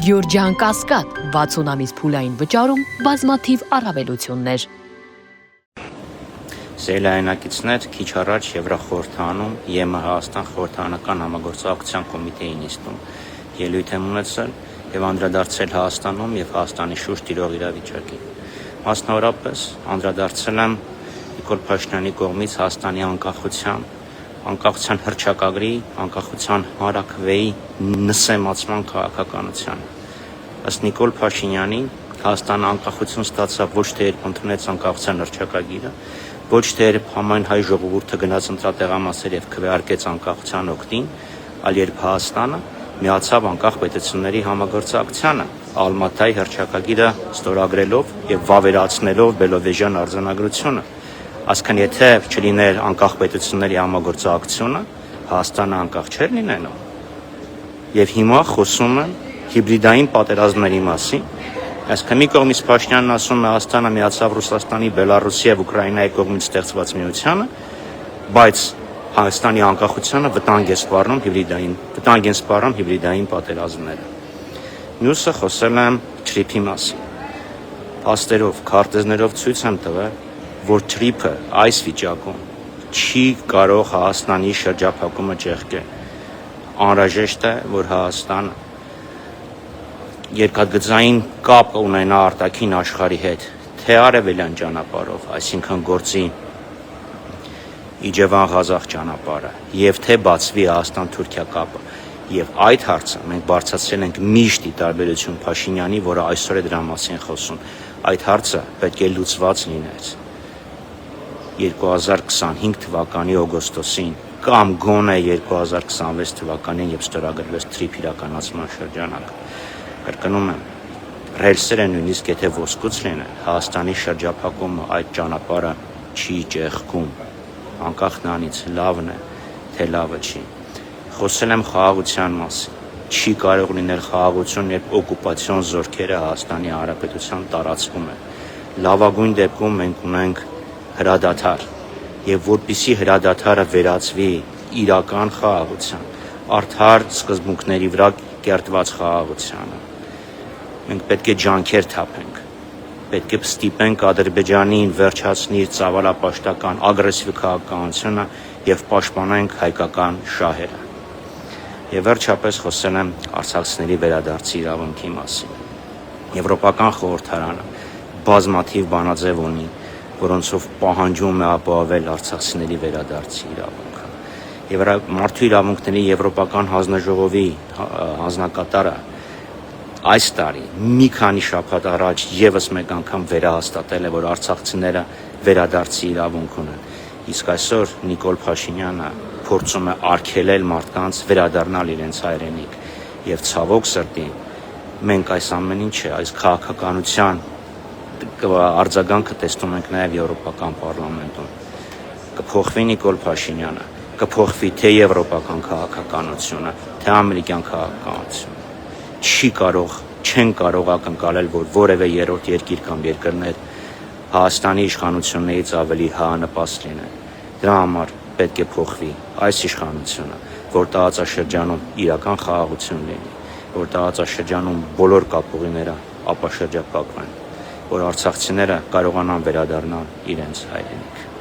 Գյորջյան Կասկադ 60 ամիս փուլային վճարում բազմաթիվ առավելություններ։ Սելայնակիցներ քիչ առաջ Եվրախորհրդանում ԵՄ Հայաստան խորհրդարանական համագործակցության կոմիտեի նիստում ելույթ եմ ունեցել եւ անդրադարձել Հայաստանում եւ Հայաստանի շուրջ տիրող իրավիճակին։ Մասնավորապես անդրադարձել եմ Նիկոլ Փաշինյանի կողմից Հայաստանի անկախության հռչակագրի, անկախության հանրաքվեի նսեմացման քաղաքականության։ Ըստ Նիկոլ Փաշինյանի Հայաստանը անկախություն ստացավ ոչ թե երբ ընդունեց անկախության հռչակագիրը, ոչ թե երբ համայն հայ ժողովուրդը գնաց ընտրատեղամասեր եւ քվեարկեց անկախության օգտին, այլ երբ Հայաստանը միացավ անկախ պետությունների համագործակցությանը, Ալմատայի հռչակագիրը ստորագրելով եւ վավերացնելով Բելովեժյան արձանագրությունը։ Այսինքն եթե չլիներ անկախ պետությունների համագործակցությունը, Հայաստանը անկախ չէր լինելու։ Եվ հիմա խոսում են հիբրիդային պատերազմների մասին։ Այսինքն մի կողմից Փաշինյանն ասում է Հայաստանը միացավ Ռուսաստանի, Բելարուսի եւ Ուկրաինայի կողմից ստեղծված միությանը, բայց Հայաստանի անկախությանը վտանգ են սպառնում հիբրիդային պատերազմները։ Մյուսը խոսել եմ թրիփի մասին։ Փաստերով, քարտեզներով ցույց եմ տվել, որ թրիփը այս վիճակում չի կարող Հայաստանի շրջափակումը ճեղքել։ Անհրաժեշտ է, որ Հայաստանը երկաթգծային կապ ունենա արտաքին աշխարհի հետ, թե արևելյան ճանապարհով, այսինքն գործի Իջևան-Ղազախ ճանապարհը, եւ թե բացվի Հայաստան-Թուրքիա կապը։ Եվ այդ հարցը մենք բարձրացրել ենք միշտ ի տարբերություն Փաշինյանի, որը այսօր է դրա մասին խոսում։ Այդ հարցը պետք է լուծված լիներ 2025 թվականի օգոստոսին կամ գոնե 2026 թվականին, երբ ստորագրվեց թրիփ իրականացման շրջանակը։ Կրկնում եմ, ռելսերը նույնիսկ եթե ոսկուց լինեն, Հայաստանի շրջափակումը այդ ճանապարհը չի ճեղքում։ Անկախ նրանից լավն է, թե լավը չի։ Խոսել եմ խաղաղության մասին։ Չի կարող լինել խաղաղություն, երբ օկուպացիոն զորքերը Հայաստանի Հանրապետության տարածքում են։ Լավագույն դեպքում մենք ունենք հրադադար, եւ որպիսի հրադադարը վերածվի իրական խաղաղության, արդար սկզբունքների վրա կերտված խաղաղությանը, մենք պետք է ջանքեր թափենք, պետք է ստիպենք Ադրբեջանին վերջացնի իր ծավալապաշտական ագրեսիվ քաղաքականությունը եւ պաշտպանենք հայկական շահերը։ Եվ վերջապես խոսել եմ արցախցիների վերադարձի իրավունքի մասին։ Եվրոպական խորհրդարանը բազմաթիվ բանաձև ունի, որոնցով պահանջում է ապահովել արցախցիների վերադարձի իրավունքը։ Եվ մարդու իրավունքների եվրոպական հանձնաժողովի հանձնակատարը այս տարի մի քանի շաբաթ առաջ եւս մեկ անգամ վերահաստատել է, որ արցախցիները վերադարձի իրավունք ունեն։ Իսկ այսօր Նիկոլ Փաշինյանը փորձում է արգելել մարդկանց վերադառնալ իրենց հայրենիք։ Եվ ցավոք սրտի մենք այս ամեն ինչը, այս քաղաքականության արձագանքը տեսնում ենք նաև Եվրոպական պարլամենտում։ Կփոխվի Նիկոլ Փաշինյանը, կփոխվի թե եվրոպական քաղաքականությունը, թե ամերիկյան քաղաքականությունը։ Չեն կարող ակնկալել, որ որևէ երրորդ երկիր կամ երկրներ Հայաստանի իշխանություններից ավելի հանրապաստ լինեն։ Դրա համար պետք է փոխվի այս իշխանությունը, որ տարածաշրջանում իրական խաղաղություն լինի, որ տարածաշրջանում բոլոր կապուղիները ապաշրջափակվեն, որ արցախցիները կարողանան վերադառնալ իրենց հայրենիք։